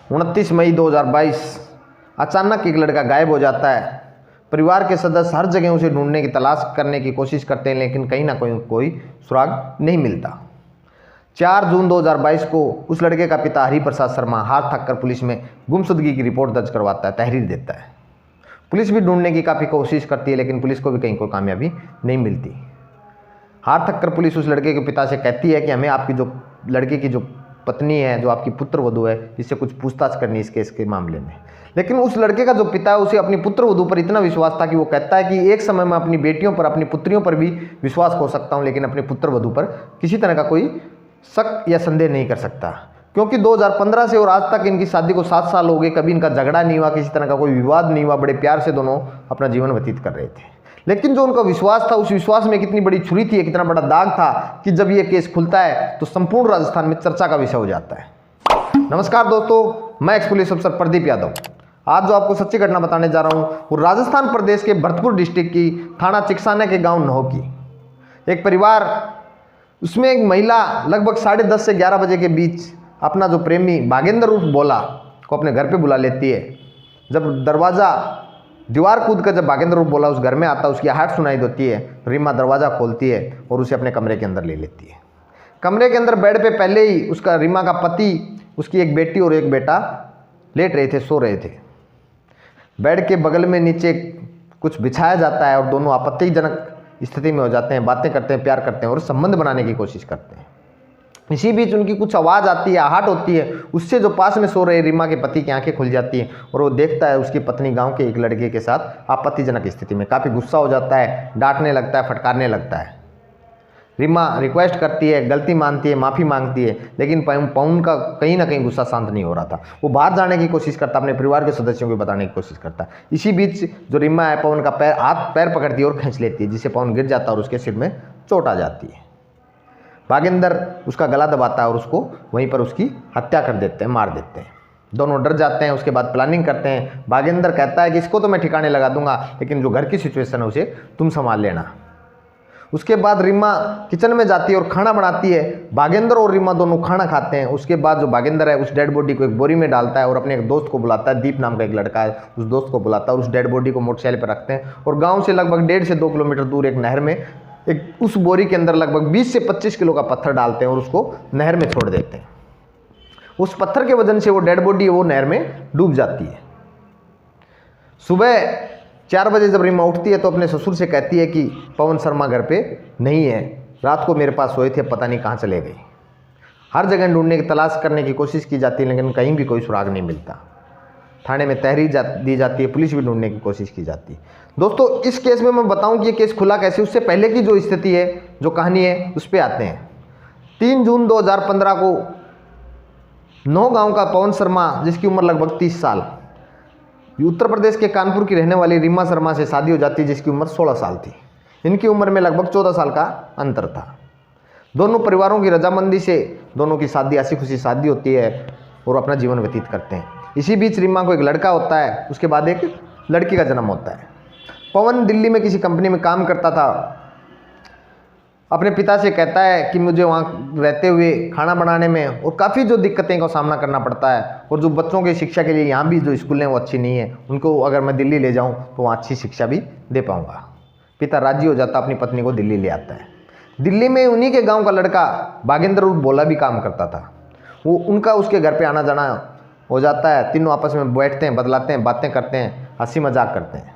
29 मई 2022 अचानक एक लड़का गायब हो जाता है। परिवार के सदस्य हर जगह उसे ढूंढने की तलाश करने की कोशिश करते हैं, लेकिन कहीं ना कहीं कोई सुराग नहीं मिलता। 4 जून 2022 को उस लड़के का पिता हरिप्रसाद शर्मा हाथ थक कर पुलिस में गुमशुदगी की रिपोर्ट दर्ज करवाता है, तहरीर देता है। पुलिस भी ढूंढने की काफ़ी कोशिश करती है, लेकिन पुलिस को भी कहीं कोई कामयाबी नहीं मिलती। हाथ थक कर पुलिस उस लड़के के पिता से कहती है कि हमें आपकी जो लड़के की जो पत्नी है, जो आपकी पुत्र वधू है, इससे कुछ पूछताछ करनी इस केस के मामले में। लेकिन उस लड़के का जो पिता है, उसे अपनी पुत्र वधू पर इतना विश्वास था कि वो कहता है कि एक समय में अपनी बेटियों पर, अपनी पुत्रियों पर भी विश्वास हो सकता हूँ, लेकिन अपनी पुत्र वधू पर किसी तरह का कोई शक या संदेह नहीं कर सकता, क्योंकि 2015 से और आज तक इनकी शादी को 7 साल हो गए। कभी इनका झगड़ा नहीं हुआ, किसी तरह का कोई विवाद नहीं हुआ, बड़े प्यार से दोनों अपना जीवन व्यतीत कर रहे थे। लेकिन जो उनका विश्वास था, उस विश्वास में कितनी बड़ी छुरी थी, कितना बड़ा दाग था कि जब ये केस खुलता है तो संपूर्ण राजस्थान में चर्चा का विषय हो जाता है। नमस्कार दोस्तों, मैं एक्स पुलिस अफसर प्रदीप यादव। आज जो आपको सच्ची घटना बताने जा रहा हूँ वो राजस्थान प्रदेश के भरतपुर डिस्ट्रिक्ट की थाना चिकसाना के गांव नहो की। एक परिवार, उसमें एक महिला लगभग 10:30 से 11 बजे के बीच अपना जो प्रेमी बागेंद्र उर्फ बोला को अपने घर पे बुला लेती है। जब दीवार कूद कर जब बागेंद्र उर्फ बोला उस घर में आता, उसकी आहट सुनाई देती है। रीमा दरवाज़ा खोलती है और उसे अपने कमरे के अंदर ले लेती है। कमरे के अंदर बेड पे पहले ही उसका रीमा का पति, उसकी एक बेटी और एक बेटा लेट रहे थे, सो रहे थे। बेड के बगल में नीचे कुछ बिछाया जाता है और दोनों आपत्तिजनक स्थिति में हो जाते हैं, बातें करते हैं, प्यार करते हैं और संबंध बनाने की कोशिश करते हैं। इसी बीच उनकी कुछ आवाज़ आती है, आहट होती है। उससे जो पास में सो रहे रीमा के पति की आंखें खुल जाती हैं और वो देखता है उसकी पत्नी गांव के एक लड़के के साथ आपत्तिजनक स्थिति में। काफ़ी गुस्सा हो जाता है, डांटने लगता है, फटकारने लगता है। रीमा रिक्वेस्ट करती है, गलती मानती है, माफ़ी मांगती है, लेकिन पवन का कहीं ना कहीं गुस्सा शांत नहीं हो रहा था। वो बाहर जाने की कोशिश करता, अपने परिवार के सदस्यों को बताने की कोशिश करता। इसी बीच जो रीमा है, पवन का हाथ पैर पकड़ती है और खींच लेती है, जिससे पवन गिर जाता है और उसके सिर में चोट आ जाती है। बागेंद्र उसका गला दबाता है और उसको वहीं पर उसकी हत्या कर देते हैं, मार देते हैं। दोनों डर जाते हैं। उसके बाद प्लानिंग करते हैं। बागेंद्र कहता है कि इसको तो मैं ठिकाने लगा दूंगा, लेकिन जो घर की सिचुएशन है उसे तुम संभाल लेना। उसके बाद रीमा किचन में जाती है और खाना बनाती है। बागेंद्र और रीमा दोनों खाना खाते हैं। उसके बाद जो बागेंद्र है उस डेड बॉडी को एक बोरी में डालता है और अपने एक दोस्त को बुलाता है, दीप नाम का एक लड़का है, उस दोस्त को बुलाता है और उस डेड बॉडी को मोटरसाइकिल पर रखते हैं और गाँव से लगभग 1.5 से 2 किलोमीटर दूर एक नहर में उस बोरी के अंदर लगभग 20 से 25 किलो का पत्थर डालते हैं और उसको नहर में छोड़ देते हैं। उस पत्थर के वजन से वो डेड बॉडी वो नहर में डूब जाती है। सुबह 4 बजे जब रीमा उठती है तो अपने ससुर से कहती है कि पवन शर्मा घर पे नहीं है, रात को मेरे पास सोए थे, पता नहीं कहाँ चले गए। हर जगह ढूंढने की तलाश करने की कोशिश की जाती है, लेकिन कहीं भी कोई सुराग नहीं मिलता। थाने में तहरीर दी जाती है, पुलिस भी ढूंढने की कोशिश की जाती है। दोस्तों, इस केस में मैं बताऊं कि ये केस खुला कैसे, उससे पहले की जो स्थिति है, जो कहानी है, उस पर आते हैं। 3 जून 2015 को नौ गांव का पवन शर्मा, जिसकी उम्र लगभग 30 साल, उत्तर प्रदेश के कानपुर की रहने वाली रीमा शर्मा से शादी हो जाती है, जिसकी उम्र 16 साल थी। इनकी उम्र में लगभग 14 साल का अंतर था। दोनों परिवारों की रजामंदी से दोनों की शादी, हंसी खुशी शादी होती है और अपना जीवन व्यतीत करते हैं। इसी बीच रीमा को एक लड़का होता है, उसके बाद एक लड़की का जन्म होता है। पवन दिल्ली में किसी कंपनी में काम करता था। अपने पिता से कहता है कि मुझे वहाँ रहते हुए खाना बनाने में और काफ़ी जो दिक्कतें का सामना करना पड़ता है, और जो बच्चों की शिक्षा के लिए यहाँ भी जो स्कूल हैं वो अच्छी नहीं है, उनको अगर मैं दिल्ली ले जाऊँ तो वहाँ अच्छी शिक्षा भी दे पाऊँगा। पिता राजी हो जाता, अपनी पत्नी को दिल्ली ले आता है। दिल्ली में उन्हीं के गाँव का लड़का बागेंद्र उर्फ बोला भी काम करता था। वो उनका उसके घर पर आना जाना हो जाता है। तीनों आपस में बैठते हैं, बदलाते हैं, बातें करते हैं, हंसी मजाक करते हैं।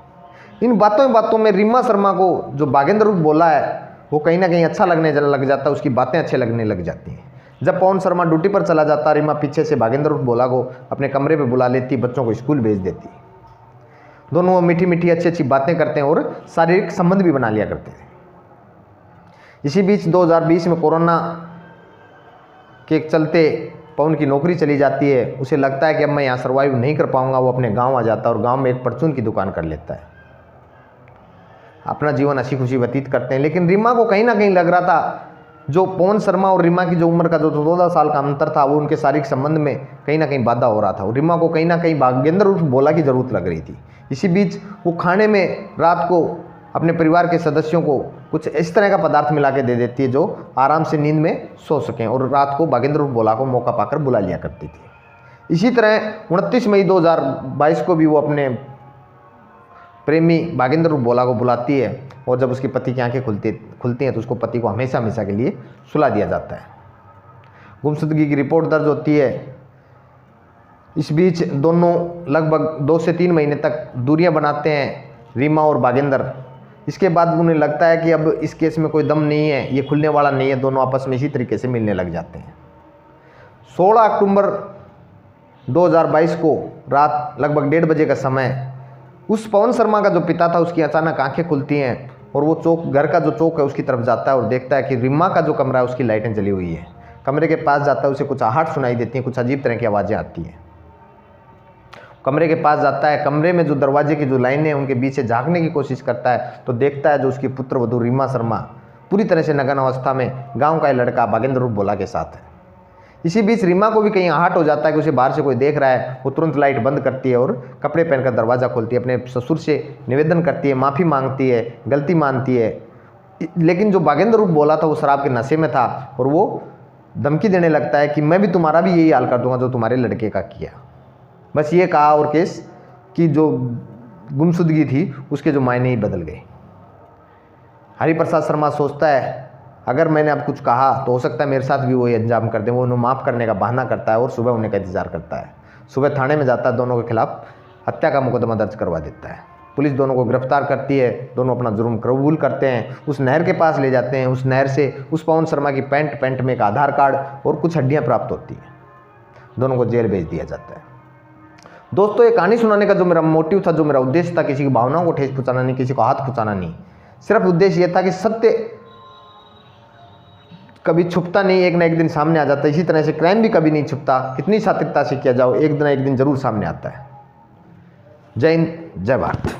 इन बातों में रीमा शर्मा को जो बागेंद्र उर्फ बोला है वो कहीं ना कहीं अच्छा लगने लग जाता है, उसकी बातें अच्छे लगने लग जाती हैं। जब पवन शर्मा ड्यूटी पर चला जाता, रीमा पीछे से बागेंद्र उर्फ बोला को अपने कमरे पे बुला लेती, बच्चों को स्कूल भेज देती। दोनों मीठी मीठी अच्छी अच्छी बातें करते हैं और शारीरिक संबंध भी बना लिया करते थे। इसी बीच 2020 में कोरोना के चलते पवन की नौकरी चली जाती है। उसे लगता है कि अब मैं यहाँ सर्वाइव नहीं कर पाऊंगा। वो अपने गांव आ जाता है और गांव में एक परचून की दुकान कर लेता है। अपना जीवन हंसी खुशी व्यतीत करते हैं। लेकिन रीमा को कहीं ना कहीं लग रहा था, जो पवन शर्मा और रीमा की जो उम्र का जो 14 साल का अंतर था, वो उनके शारीरिक संबंध में कहीं ना कहीं बाधा हो रहा था। और रीमा को कहीं ना कहीं बागेंद्र उर्फ बोला की ज़रूरत लग रही थी। इसी बीच वो खाने में रात को अपने परिवार के सदस्यों को कुछ इस तरह का पदार्थ मिला के दे देती है जो आराम से नींद में सो सकें, और रात को बागेंद्र उर्फ बोला को मौका पाकर बुला लिया करती थी। इसी तरह 29 मई 2022 को भी वो अपने प्रेमी बागेंद्र बोला को बुलाती है और जब उसकी पति की आंखें खुलती हैं तो उसको पति को हमेशा हमेशा के लिए सुला दिया जाता है। गुमशुदगी की रिपोर्ट दर्ज होती है। इस बीच दोनों लगभग 2 से 3 महीने तक दूरियां बनाते हैं, रीमा और बागेंद्र। इसके बाद उन्हें लगता है कि अब इस केस में कोई दम नहीं है, ये खुलने वाला नहीं है। दोनों आपस में इसी तरीके से मिलने लग जाते हैं। 16 अक्टूबर 2022 को रात लगभग 1:30 बजे का समय, उस पवन शर्मा का जो पिता था उसकी अचानक आंखें खुलती हैं और वो घर का जो चौक है उसकी तरफ जाता है और देखता है कि रीमा का जो कमरा है उसकी लाइटें जली हुई है। कमरे के पास जाता है, उसे कुछ आहट सुनाई देती हैं, कुछ अजीब तरह की आवाज़ें आती हैं। कमरे के पास जाता है, कमरे में जो दरवाजे की जो लाइनें हैं उनके बीच से झांकने की कोशिश करता है तो देखता है जो उसकी पुत्रवधू रीमा शर्मा पूरी तरह से नग्न अवस्था में गाँव का लड़का बागेंद्र बोला के साथ है। इसी बीच रीमा को भी कहीं आहट हो जाता है कि उसे बाहर से कोई देख रहा है। वो तुरंत लाइट बंद करती है और कपड़े पहनकर दरवाज़ा खोलती है, अपने ससुर से निवेदन करती है, माफ़ी मांगती है, गलती मानती है। लेकिन जो बागेंद्र बोला था वो शराब के नशे में था और वो धमकी देने लगता है कि मैं भी तुम्हारा भी यही हाल कर दूंगा जो तुम्हारे लड़के का किया। बस ये कहा और केस की जो गुमशुदगी थी उसके जो मायने ही बदल गए। हरिप्रसाद शर्मा सोचता है अगर मैंने अब कुछ कहा तो हो सकता है मेरे साथ भी वही अंजाम कर दें। वो उन्हें माफ़ करने का बहाना करता है और सुबह उन्हें का इंतजार करता है। सुबह थाने में जाता है, दोनों के खिलाफ हत्या का मुकदमा दर्ज करवा देता है। पुलिस दोनों को गिरफ्तार करती है, दोनों अपना जुर्म कबूल करते हैं। उस नहर के पास ले जाते हैं। उस नहर से उस पवन शर्मा की पैंट में एक आधार कार्ड और कुछ हड्डियाँ प्राप्त होती हैं। दोनों को जेल भेज दिया जाता है। दोस्तों, ये कहानी सुनाने का जो मेरा मोटिव था, जो मेरा उद्देश्य था, किसी की भावनाओं को ठेस पहुँचाना नहीं, किसी को हाथ पहुँचाना नहीं। सिर्फ उद्देश्य ये था कि सत्य कभी छुपता नहीं, एक ना एक दिन सामने आ जाता है। इसी तरह से क्राइम भी कभी नहीं छुपता। कितनी सात्विकता से किया जाओ, एक दिन जरूर सामने आता है। जय हिंद, जय भारत।